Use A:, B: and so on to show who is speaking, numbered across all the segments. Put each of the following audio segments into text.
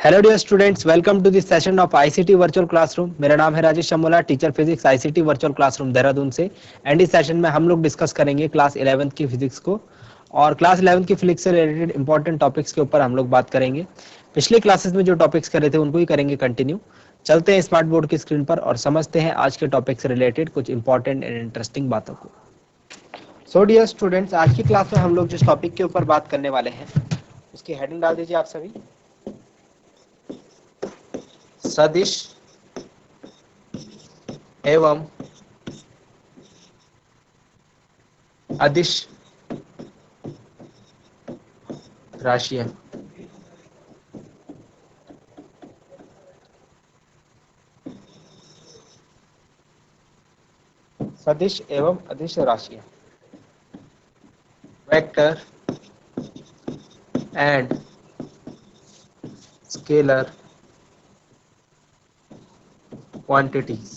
A: Hello dear students, welcome to this session of ICT virtual classroom. मेरा नाम है Rajesh Shamola, teacher physics ICT virtual classroom Dehradun से। And इस session में हम लोग डिस्कस करेंगे क्लास 11th की फिजिक्स को, और क्लास 11th की फिजिक्स से रिलेटेड इंपॉर्टेंट टॉपिक्स के ऊपर हम लोग बात करेंगे। पिछले क्लासेस में जो टॉपिक्स करे थे उनको ही करेंगे कंटिन्यू। चलते हैं स्मार्ट बोर्ड की स्क्रीन पर और समझते हैं आज के टॉपिक से रिलेटेड कुछ इंपॉर्टेंट एंड इंटरेस्टिंग बातों को। सो डियर स्टूडेंट्स, आज की क्लास में हम लोग जिस टॉपिक के ऊपर बात करने वाले हैं उसकी हेडिंग डाल दीजिए आप सभी। सदिश एवं अदिश राशियां। सदिश एवं अदिश राशियां, वेक्टर एंड स्केलर क्वांटिटीज।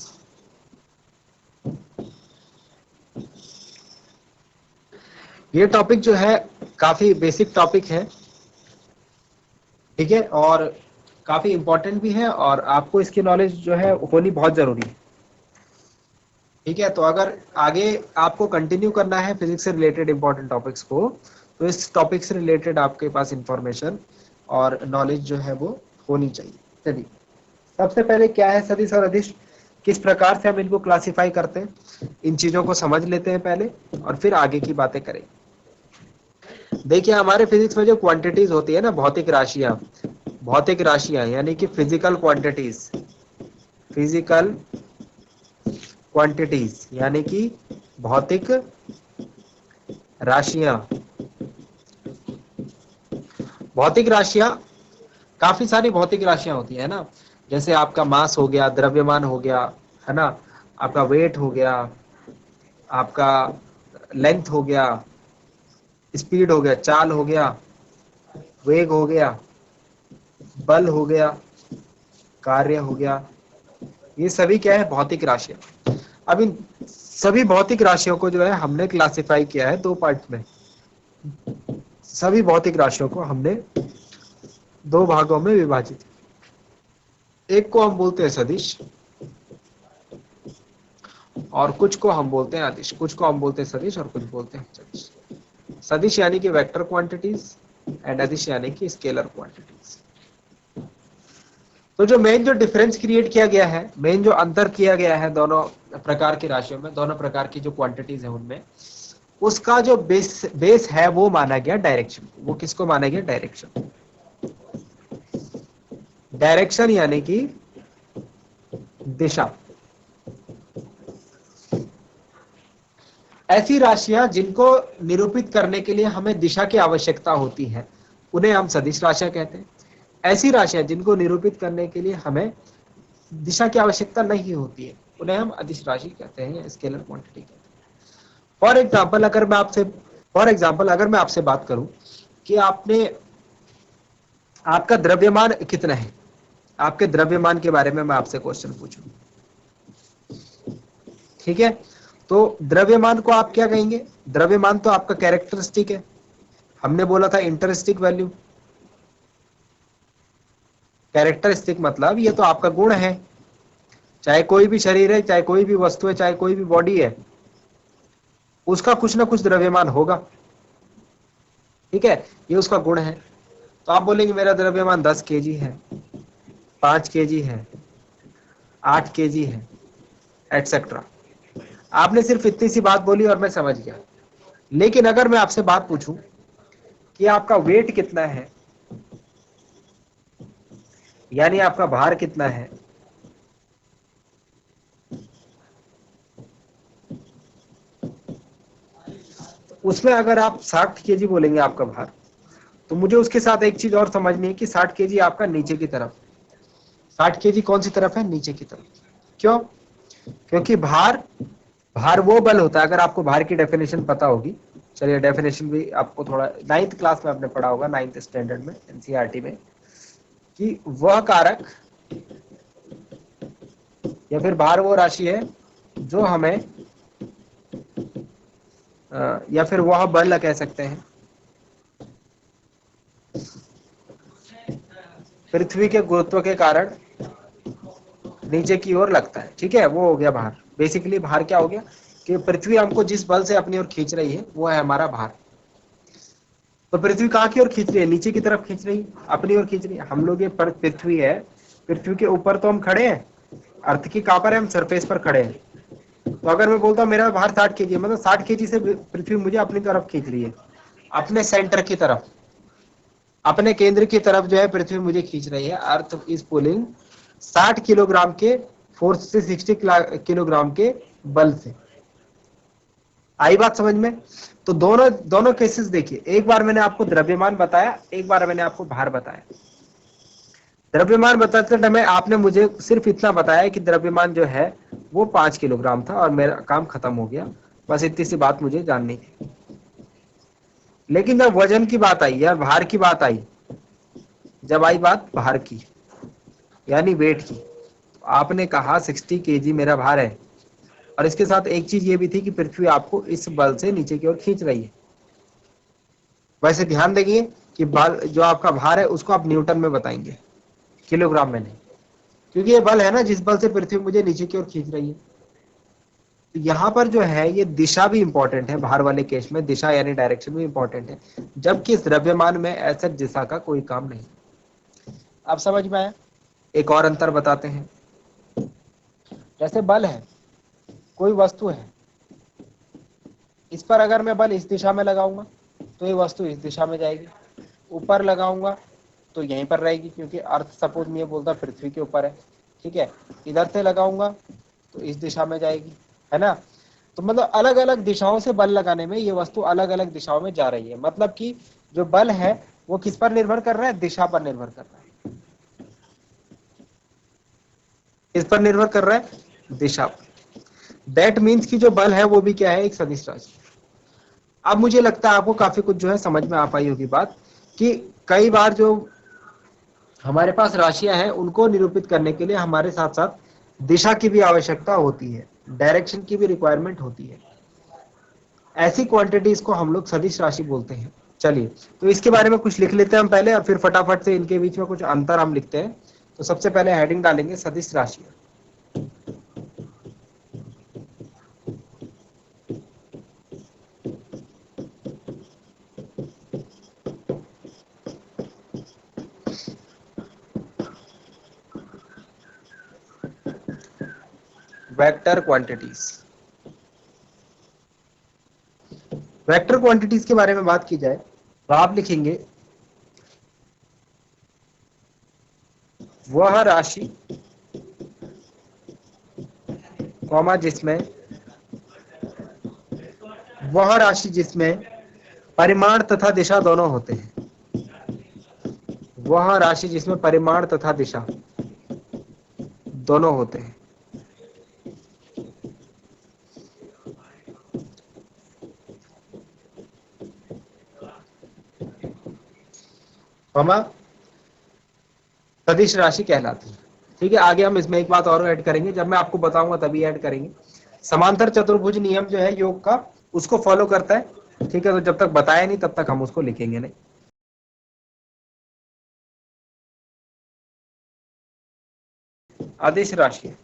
A: ये टॉपिक जो है काफी बेसिक टॉपिक है, ठीक है, और काफी इंपॉर्टेंट भी है, और आपको इसकी नॉलेज जो है होनी बहुत जरूरी है। ठीक है, तो अगर आगे आपको कंटिन्यू करना है फिजिक्स से रिलेटेड इंपॉर्टेंट टॉपिक्स को, तो इस टॉपिक से रिलेटेड आपके पास इंफॉर्मेशन और नॉलेज जो है वो होनी चाहिए। चलिए, सबसे पहले क्या है सदिश और अदिश, किस प्रकार से हम इनको क्लासिफाई करते हैं, इन चीजों को समझ लेते हैं पहले और फिर आगे की बातें करेंगे। देखिए, हमारे फिजिक्स में जो क्वांटिटीज होती है ना, भौतिक राशियां यानी कि फिजिकल क्वांटिटीज, फिजिकल क्वांटिटीज यानी कि भौतिक राशियां। भौतिक राशियां, काफी सारी भौतिक राशियां होती है ना, जैसे आपका मास हो गया, द्रव्यमान हो गया, है ना, आपका वेट हो गया, आपका लेंथ हो गया, स्पीड हो गया, चाल हो गया, वेग हो गया, बल हो गया, कार्य हो गया। ये सभी क्या है, भौतिक राशियां। अब इन सभी भौतिक राशियों को जो है हमने क्लासिफाई किया है दो पार्ट में। सभी भौतिक राशियों को हमने दो भागों में विभाजित किया। एक को हम बोलते हैं सदिश और कुछ को हम बोलते हैं अदिश। कुछ को हम बोलते हैं सदिश और कुछ बोलते हैं सदिश। सदिश यानी कि वेक्टर क्वांटिटीज एंड अदिश यानी कि स्केलर क्वांटिटीज। तो जो मेन जो डिफरेंस क्रिएट किया गया है, मेन जो अंतर किया गया है दोनों प्रकार की राशियों में, दोनों प्रकार की जो क्वांटिटीज है उनमें, उसका जो बेस है वो माना गया डायरेक्शन। वो किसको माना गया, डायरेक्शन। डायरेक्शन यानी कि दिशा। ऐसी राशियां जिनको निरूपित करने के लिए हमें दिशा की आवश्यकता होती है उन्हें हम सदिश राशियां कहते हैं। ऐसी राशियां जिनको निरूपित करने के लिए हमें दिशा की आवश्यकता नहीं होती है उन्हें हम अदिश राशि कहते हैं या स्केलर क्वांटिटी कहते हैं। फॉर एग्जाम्पल अगर मैं आपसे बात करूं कि आपने आपका द्रव्यमान कितना है, आपके द्रव्यमान के बारे में मैं आपसे क्वेश्चन पूछूं, ठीक है, तो द्रव्यमान को आप क्या कहेंगे? द्रव्यमान तो आपका कैरेक्टरिस्टिक है। हमने बोला था इंटरिस्टिक वैल्यू। कैरेक्टरिस्टिक मतलब ये तो आपका गुण है। चाहे कोई भी शरीर है, चाहे कोई भी वस्तु है, चाहे कोई भी बॉडी है, उसका कुछ ना कुछ द्रव्यमान होगा, ठीक है, ये उसका गुण है। तो आप बोलेंगे मेरा द्रव्यमान 10 kg है, 5 kg है, 8 kg है, एटसेट्रा। आपने सिर्फ इतनी सी बात बोली और मैं समझ गया। लेकिन अगर मैं आपसे बात पूछूं कि आपका वेट कितना है, यानी आपका भार कितना है, उसमें अगर आप 60 kg बोलेंगे आपका भार, तो मुझे उसके साथ एक चीज और समझनी है कि 60 kg आपका नीचे की तरफ, 60 kg कौन सी तरफ है, नीचे की तरफ। क्यों? क्योंकि भार भार वो बल होता है, अगर आपको भार की डेफिनेशन पता होगी, चलिए डेफिनेशन भी आपको थोड़ा 9th क्लास में आपने पढ़ा होगा, 9th स्टैंडर्ड में एनसीईआरटी में, कि वह कारक या फिर भार वो राशि है जो हमें या फिर वह बल कह सकते हैं, पृथ्वी के गुरुत्व के कारण नीचे की ओर लगता है। ठीक है, वो हो गया भार। बेसिकली भार क्या हो गया कि पृथ्वी हमको जिस बल से अपनी ओर खींच रही है वो है हमारा भार। तो पृथ्वी कहाँ की ओर खींच रही है? नीचे की तरफ खींच रही है, अपनी ओर खींच रही है। हम लोग ये पृथ्वी है, पृथ्वी के ऊपर तो हम खड़े हैं, अर्थ की कहाँ पर है? हम सरफेस पर खड़े हैं। तो अगर मैं बोलता हूँ मेरा भार 60 kg, मतलब 60 kg से पृथ्वी मुझे अपनी तरफ खींच रही है, अपने सेंटर की तरफ, अपने केंद्र की तरफ जो है पृथ्वी मुझे खींच रही है। अर्थ इज पुलिंग 60 किलोग्राम के फोर्स से, 60 किलोग्राम के बल से। आई बात समझ में? तो दोनों दोनों केसेस देखिए, एक बार मैंने आपको द्रव्यमान बताया, एक बार मैंने आपको भार बताया। द्रव्यमान बताते समय आपने मुझे सिर्फ इतना बताया कि द्रव्यमान जो है वो 5 किलोग्राम था और मेरा काम खत्म हो गया। बस इतनी सी बात मुझे जाननी थी। लेकिन जब वजन की बात आई या भार की बात आई, जब आई बात भार की यानी वेट की, तो आपने कहा 60 kg मेरा भार है, और इसके साथ एक चीज ये भी थी कि पृथ्वी आपको इस बल से नीचे की ओर खींच रही है। वैसे ध्यान देंगे कि बल जो आपका भार है उसको आप न्यूटन में बताएंगे, किलोग्राम में नहीं, क्योंकि ये बल है ना जिस बल से पृथ्वी मुझे नीचे की ओर खींच रही है। तो यहाँ पर जो है ये दिशा भी इंपॉर्टेंट है, भार वाले केस में दिशा यानी डायरेक्शन भी इंपॉर्टेंट है, जबकि इस द्रव्यमान में ऐसा दिशा का कोई काम नहीं। आप समझ में आया? एक और अंतर बताते हैं। जैसे बल है, कोई वस्तु है, इस पर अगर मैं बल इस दिशा में लगाऊंगा तो ये वस्तु इस दिशा में जाएगी, ऊपर लगाऊंगा तो यहीं पर रहेगी, क्योंकि अर्थ सपोज में ये बोलता पृथ्वी के ऊपर है। ठीक है, इधर से लगाऊंगा तो इस दिशा में जाएगी, है ना? तो मतलब अलग अलग दिशाओं से बल लगाने में ये वस्तु अलग अलग दिशाओं में जा रही है। मतलब कि जो बल है वो किस पर निर्भर कर रहा है? दिशा पर निर्भर कर रहा है। किस पर निर्भर कर रहा है? दिशा पर। दैट मीन्स कि जो बल है वो भी क्या है? एक सदिश राशि। अब मुझे लगता है आपको काफी कुछ जो है समझ में आ पाई होगी बात, कि कई बार जो हमारे पास राशियां हैं उनको निरूपित करने के लिए हमारे साथ साथ दिशा की भी आवश्यकता होती है, डायरेक्शन की भी रिक्वायरमेंट होती है। ऐसी क्वांटिटीज को हम लोग सदिश राशि बोलते हैं। चलिए, तो इसके बारे में कुछ लिख लेते हैं हम पहले, और फिर फटाफट से इनके बीच में कुछ अंतर हम लिखते हैं। तो सबसे पहले हेडिंग डालेंगे सदिश राशि। Vector quantities. वेक्टर क्वांटिटीज के बारे में बात की जाए तो आप लिखेंगे वह राशि कॉमा जिसमें, वह राशि जिसमें परिमाण तथा दिशा दोनों होते हैं। वह राशि जिसमें परिमाण तथा दिशा दोनों होते हैं। कॉमा सदिश राशि कहलाती है। ठीक है, आगे हम इसमें एक बात और ऐड करेंगे, जब मैं आपको बताऊंगा तभी ऐड करेंगे। समांतर चतुर्भुज नियम जो है योग का, उसको फॉलो करता है। ठीक है, तो जब तक बताया नहीं तब तक हम उसको लिखेंगे नहीं। अदिश राशि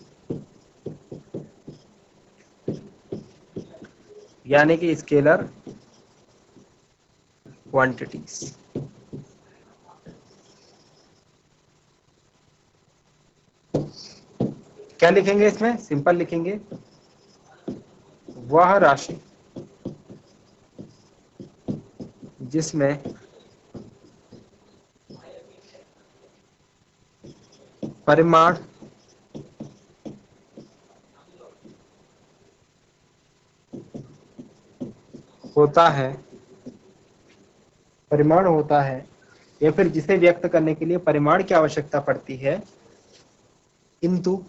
A: यानी कि स्केलर क्वांटिटीज। क्या लिखेंगे इसमें? सिंपल लिखेंगे वह राशि जिसमें परिमाण होता है, परिमाण होता है, या फिर जिसे व्यक्त करने के लिए परिमाण की आवश्यकता पड़ती है, किंतु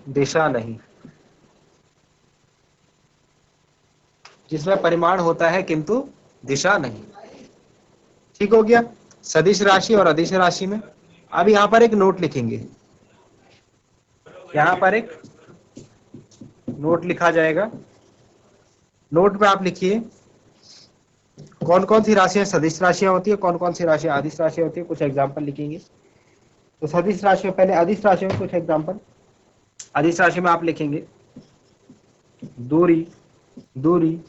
A: दिशा नहीं। जिसमें परिमाण होता है किंतु दिशा नहीं। ठीक हो गया सदिश राशि और अदिश राशि में। अब यहां पर एक नोट लिखेंगे, यहां पर एक नोट लिखा जाएगा नोट में आप लिखिए कौन कौन सी राशियां सदिश राशियां होती है, कौन कौन सी राशियां अदिश राशियां होती है, कुछ एग्जाम्पल लिखेंगे। तो सदिश राशियों, पहले अदिश राशियों में कुछ एग्जाम्पल। अदिश राशि में आप लिखेंगे दूरी, दूरी,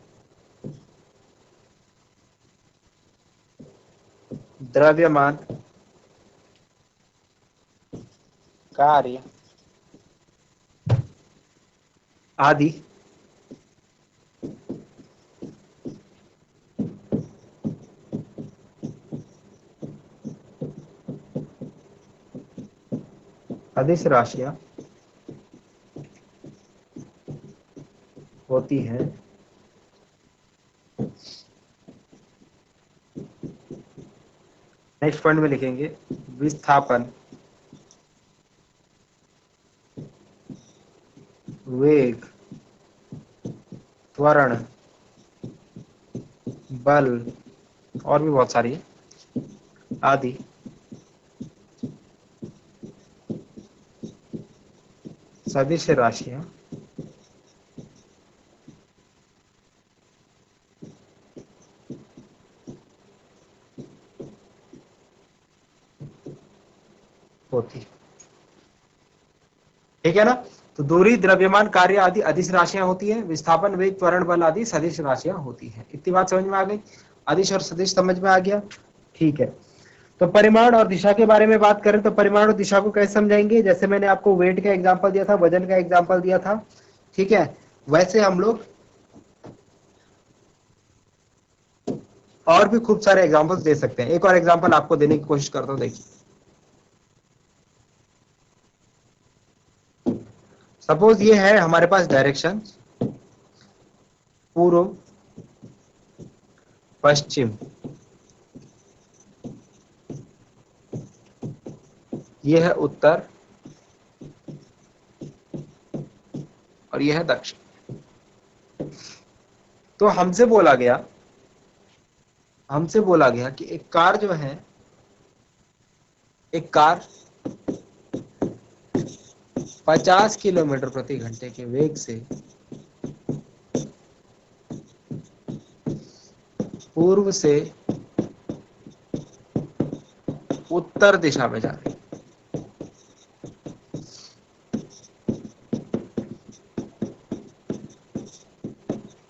A: द्रव्यमान, कार्य आदि, अदिश राशियां होती हैं नेक्स्ट पॉइंट में लिखेंगे विस्थापन, वेग, त्वरण, बल, और भी बहुत सारी है, आदि सदिश राशियां होती है। ठीक है ना। तो दूरी, द्रव्यमान, कार्य आदि अदिश राशियां होती है। विस्थापन, वेग, त्वरण, बल आदि सदिश राशियां होती है। इतनी बात समझ में आ गई। अदिश और सदिश समझ में आ गया। ठीक है। तो परिमाण और दिशा के बारे में बात करें तो परिमाण और दिशा को कैसे समझाएंगे, जैसे मैंने आपको वेट का एग्जांपल दिया था, वजन का एग्जांपल दिया था, ठीक है, वैसे हम लोग और भी खूब सारे एग्जांपल्स दे सकते हैं। एक और एग्जांपल आपको देने की कोशिश करता हूं, देखिए। सपोज ये है हमारे पास डायरेक्शन पूर्व, पश्चिम, ये है उत्तर और ये है दक्षिण। तो हमसे बोला गया कि एक कार जो है, एक कार 50 किलोमीटर प्रति घंटे के वेग से पूर्व से उत्तर दिशा में जा रही है।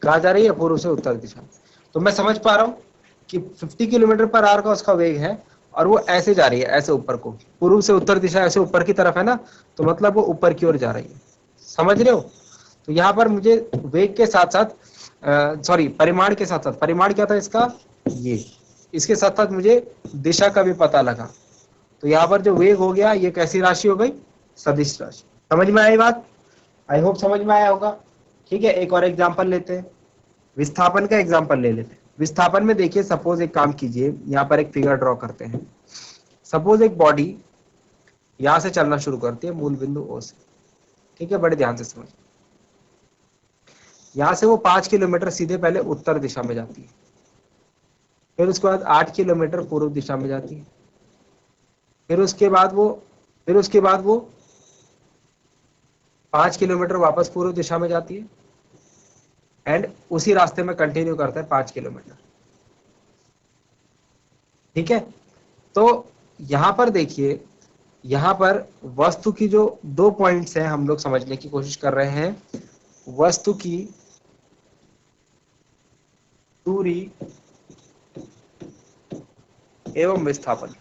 A: कहा जा रही है? पूर्व से उत्तर दिशा। तो मैं समझ पा रहा हूं कि 50 किलोमीटर पर आवर का उसका वेग है और वो ऐसे जा रही है, ऐसे ऊपर को, पूर्व से उत्तर दिशा ऐसे ऊपर की तरफ है ना, तो मतलब वो ऊपर की ओर जा रही है। समझ रहे हो? तो यहाँ पर मुझे वेग के साथ साथ सॉरी परिमाण के साथ साथ, परिमाण क्या था इसका, ये, इसके साथ साथ मुझे दिशा का भी पता लगा। तो यहाँ पर जो वेग हो गया, ये कैसी राशि हो गई? सदिश राशि। समझ में आई बात? आई होप समझ में आया होगा। ठीक है, एक और एग्जांपल लेते हैं, विस्थापन का एग्जांपल ले लेते हैं। विस्थापन में देखिए, सपोज एक काम कीजिए, यहाँ पर एक फिगर ड्रॉ करते हैं। सपोज एक बॉडी यहां से चलना शुरू करती है मूल बिंदु ओ से। ठीक है, बड़े ध्यान से समझ। यहां से वो 5 किलोमीटर सीधे पहले उत्तर दिशा में जाती है, फिर उसके बाद 8 किलोमीटर पूर्व दिशा में जाती है, फिर उसके बाद वो 5 किलोमीटर वापस पूर्व दिशा में जाती है एंड उसी रास्ते में कंटिन्यू करता है 5 किलोमीटर। ठीक है। तो यहां पर देखिए, यहां पर वस्तु की जो 2 पॉइंट्स हैं, हम लोग समझने की कोशिश कर रहे हैं। वस्तु की दूरी एवं विस्थापन।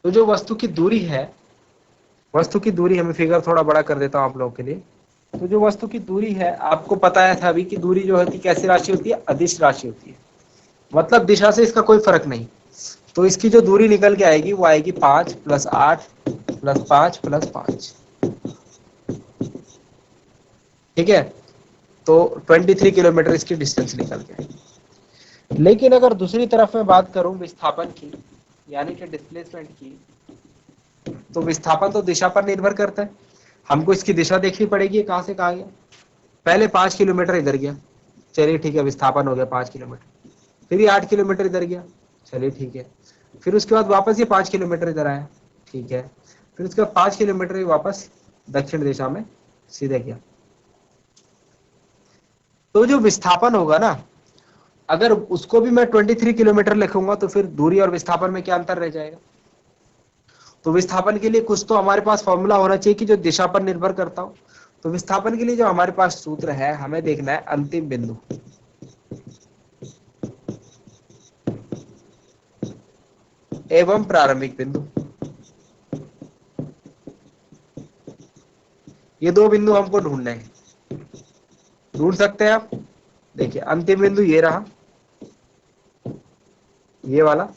A: तो जो वस्तु की दूरी है, वस्तु की दूरी, हमें फिगर थोड़ा बड़ा कर देता हूं आप लोगों के लिए। तो जो वस्तु की दूरी है, आपको पता है था अभी कि दूरी जो होती है कैसी राशि होती है? अदिश राशि होती है। मतलब दिशा से इसका कोई फर्क नहीं। तो इसकी जो दूरी निकल के आएगी वो आएगी 5 + 8 + 5 + 5। ठीक है। तो 23 किलोमीटर इसकी डिस्टेंस निकल के आएगी। लेकिन अगर दूसरी तरफ मैं बात करूं विस्थापन की, यानी कि डिस्प्लेसमेंट की, तो विस्थापन तो दिशा पर निर्भर करता है। हमको इसकी दिशा देखनी पड़ेगी, कहां से कहां गया। पहले 5 किलोमीटर इधर गया, चलिए ठीक है, विस्थापन हो गया 5 किलोमीटर। फिर ये 8 किलोमीटर इधर गया, चलिए ठीक है। फिर उसके बाद वापस ये 5 किलोमीटर इधर आया, ठीक है। फिर उसके बाद 5 किलोमीटर ये वापस दक्षिण दिशा में सीधे किया। तो जो विस्थापन होगा ना, अगर उसको भी मैं 23 किलोमीटर लिखूंगा तो फिर दूरी और विस्थापन में क्या अंतर रह जाएगा। तो विस्थापन के लिए कुछ तो हमारे पास फॉर्मूला होना चाहिए कि जो दिशा पर निर्भर करता हो। तो विस्थापन के लिए जो हमारे पास सूत्र है, हमें देखना है अंतिम बिंदु एवं प्रारंभिक बिंदु। ये दो बिंदु हमको ढूंढने हैं। ढूंढ सकते हैं आप। देखिए अंतिम बिंदु ये रहा, ये वाला,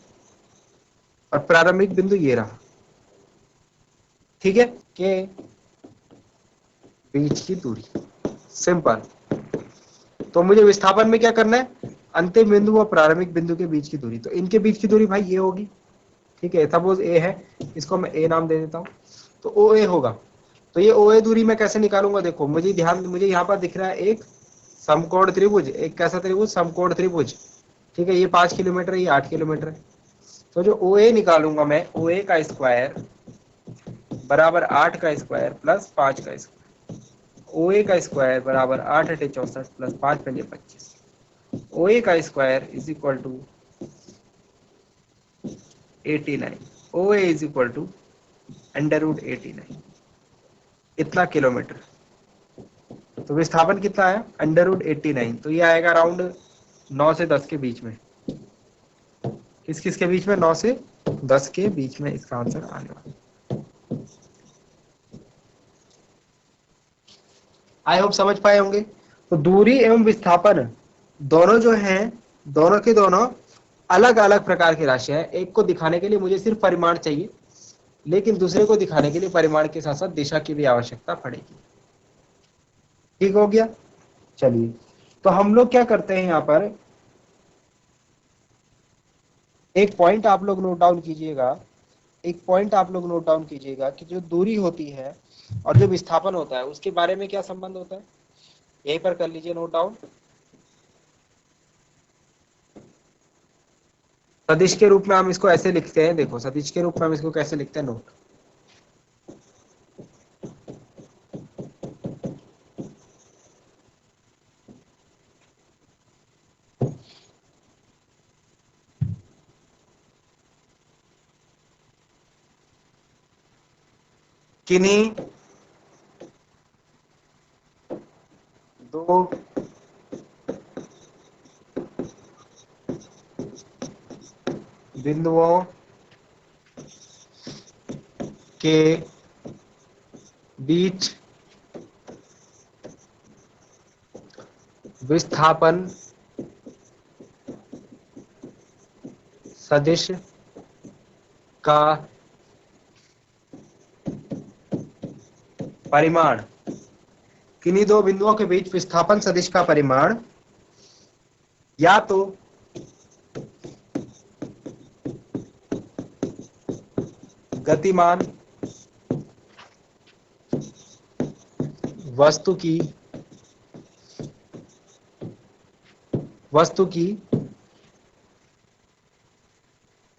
A: और प्रारंभिक बिंदु ये रहा। ठीक है, के बीच की दूरी, सिंपल। तो मुझे विस्थापन में क्या करना है, अंतिम बिंदु और प्रारंभिक बिंदु के बीच की दूरी। तो इनके बीच की दूरी भाई ये होगी। ठीक है, सपोज ए है, इसको मैं ए नाम दे देता हूं, तो ओ ए होगा। तो ये ओ ए दूरी मैं कैसे निकालूंगा, देखो मुझे यहाँ पर दिख रहा है एक समकोण त्रिभुज। एक कैसा त्रिभुज, समकोण त्रिभुज। ठीक है, ये 5 किलोमीटर, ये 8 किलोमीटर है। तो जो ओ ए निकालूंगा मैं, ओ ए का स्क्वायर बराबर 8 का स्क्वायर प्लस 5 का स्क्वायर। ओ ए का स्क्वायर बराबर 8 अठे 64 प्लस 5 पंजे 25। ओ ए का square is equal to 89। O A is equal to √89, इतना किलोमीटर। तो विस्थापन कितना आया, √89। तो ये आएगा अराउंड 9 से 10 के बीच में। किस किस के बीच में, 9 से 10 के बीच में इसका आंसर आने वाला। आई होप समझ पाए होंगे। तो दूरी एवं विस्थापन दोनों जो हैं, दोनों के दोनों अलग अलग प्रकार की राशि है। एक को दिखाने के लिए मुझे सिर्फ परिमाण चाहिए, लेकिन दूसरे को दिखाने के लिए परिमाण के साथ साथ दिशा की भी आवश्यकता पड़ेगी। ठीक हो गया। चलिए, तो हम लोग क्या करते हैं, यहाँ पर एक पॉइंट आप लोग नोट डाउन कीजिएगा। एक पॉइंट आप लोग नोट डाउन कीजिएगा कि जो दूरी होती है और जो विस्थापन होता है उसके बारे में क्या संबंध होता है, यहीं पर कर लीजिए नोट डाउन। सदिश के रूप में हम इसको ऐसे लिखते हैं, देखो सदिश के रूप में हम इसको कैसे लिखते हैं, नोट। किन्हीं दो बिंदुओं के बीच विस्थापन सदिश का परिमाण, किन्हीं दो बिंदुओं के बीच विस्थापन सदिश का परिमाण या तो गतिमान वस्तु की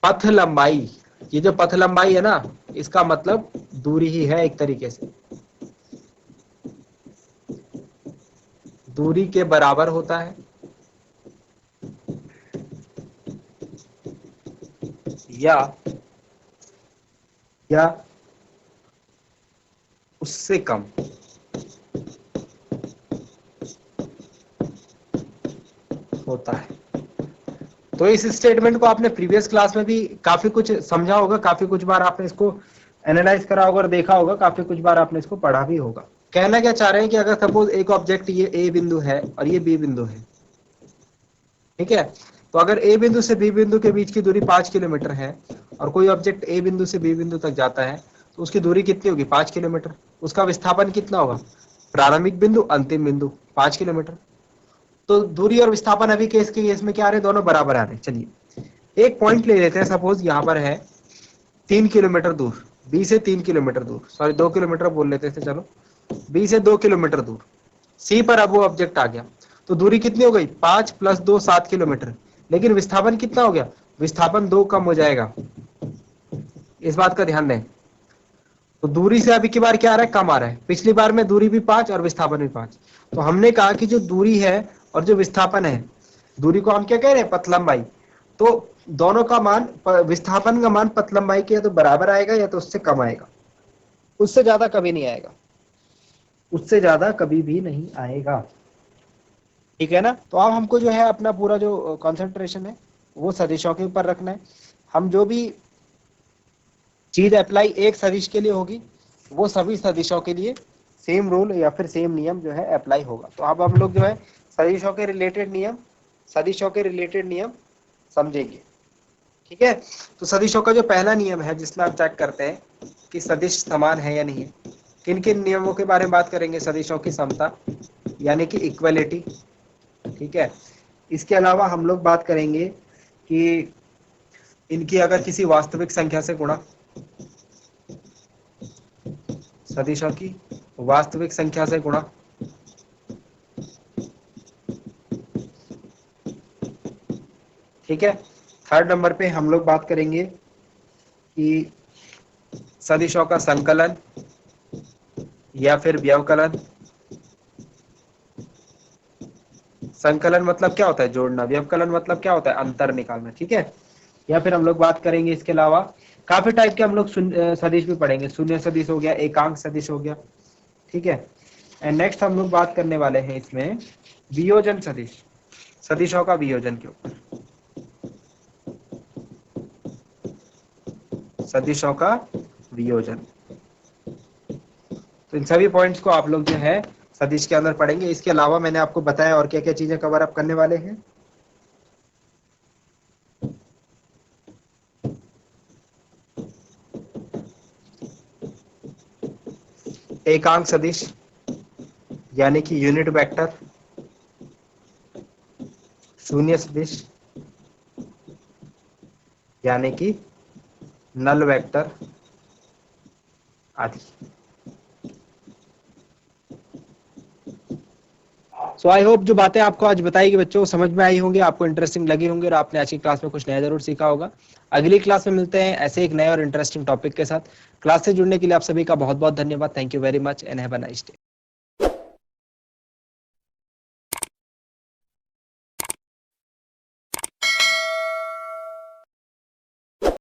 A: पथ लंबाई, ये जो पथ लंबाई है ना, इसका मतलब दूरी ही है एक तरीके से, दूरी के बराबर होता है या उससे कम। होता है। तो इस स्टेटमेंट को आपने प्रीवियस क्लास में भी काफी कुछ समझा होगा, काफी कुछ बार आपने इसको एनालाइज करा होगा और देखा होगा, काफी कुछ बार आपने इसको पढ़ा भी होगा। कहना क्या चाह रहे हैं कि अगर सपोज एक ऑब्जेक्ट ये ए बिंदु है और ये बी बिंदु है, ठीक है, तो अगर ए बिंदु से बी बिंदु के बीच की दूरी 5 किलोमीटर है और कोई ऑब्जेक्ट ए बिंदु से बी बिंदु तक जाता है, तो उसकी दूरी कितनी होगी, 5 किलोमीटर। उसका विस्थापन कितना होगा, प्रारंभिक बिंदु अंतिम बिंदु 5 किलोमीटर। तो दूरी और विस्थापन अभी केस के केस में क्या आ रहे हैं, दोनों बराबर आ रहे हैं। चलिए एक पॉइंट ले लेते हैं, सपोज यहाँ पर है 3 किलोमीटर दूर, बी से 3 किलोमीटर दूर, सॉरी 2 किलोमीटर बोल लेते थे, चलो बी से 2 किलोमीटर दूर सी पर अब वो ऑब्जेक्ट आ गया। तो दूरी कितनी हो गई, 5 + 2 7 किलोमीटर। लेकिन विस्थापन कितना हो गया, विस्थापन 2 कम हो जाएगा, इस बात का ध्यान दें। तो दूरी से अभी की बार क्या आ रहा है, कम आ रहा है। पिछली बार में दूरी भी 5 और विस्थापन भी 5। तो हमने कहा कि जो दूरी है और जो विस्थापन है, दूरी को हम क्या कह रहे हैं, पथ लंबाई। तो दोनों का मान, विस्थापन का मान पथ लंबाई के या तो बराबर आएगा या तो उससे कम आएगा, उससे ज्यादा कभी नहीं आएगा, उससे ज्यादा कभी भी नहीं आएगा। ठीक है ना। तो अब हमको जो है अपना पूरा जो कंसंट्रेशन है वो सदिशों के ऊपर रखना है। हम जो भी चीज अप्लाई एक सदिश के लिए होगी वो सभी सदिशों के लिए सेम रूल या फिर सेम नियम जो है अप्लाई होगा। तो अब हम लोग जो है सदिशों के रिलेटेड नियम समझेंगे। ठीक है। तो सदिशों का जो पहला नियम है जिसमें आप चेक करते हैं कि सदिश समान है या नहीं है। किन किन नियमों के बारे में बात करेंगे, सदिशों की समता यानी कि इक्वलिटी। ठीक है। इसके अलावा हम लोग बात करेंगे कि इनकी अगर किसी वास्तविक संख्या से गुणा, सदिशों की वास्तविक संख्या से गुणा। ठीक है। थर्ड नंबर पे हम लोग बात करेंगे कि सदिशों का संकलन या फिर व्यवकलन। संकलन मतलब क्या होता है, जोड़ना। व्यवकलन मतलब क्या होता है, अंतर निकालना। ठीक है। या फिर हम लोग बात करेंगे इसके अलावा काफी टाइप के हम लोग सदिश भी पढ़ेंगे। शून्य सदिश हो गया, एकांक सदिश हो गया। ठीक है। एंड नेक्स्ट हम लोग बात करने वाले हैं इसमें वियोजन सदिश, सदिशों का वियोजन के ऊपर, सदिशों का वियोजन। तो इन सभी पॉइंट्स को आप लोग जो है सदिश के अंदर पढ़ेंगे। इसके अलावा मैंने आपको बताया और क्या क्या चीजें कवर अप करने वाले हैं। एकांक सदिश यानी कि यूनिट वेक्टर, शून्य सदिश यानी कि नल वेक्टर आदि। सो आई होप जो बातें आपको आज बताई गई बच्चों को समझ में आई होंगी, आपको इंटरेस्टिंग लगी होंगी और आपने आज की क्लास में कुछ नया जरूर सीखा होगा। अगली क्लास में मिलते हैं ऐसे एक नए और इंटरेस्टिंग टॉपिक के साथ। क्लास से जुड़ने के लिए आप सभी का बहुत बहुत धन्यवाद। Thank you very much and have a nice day.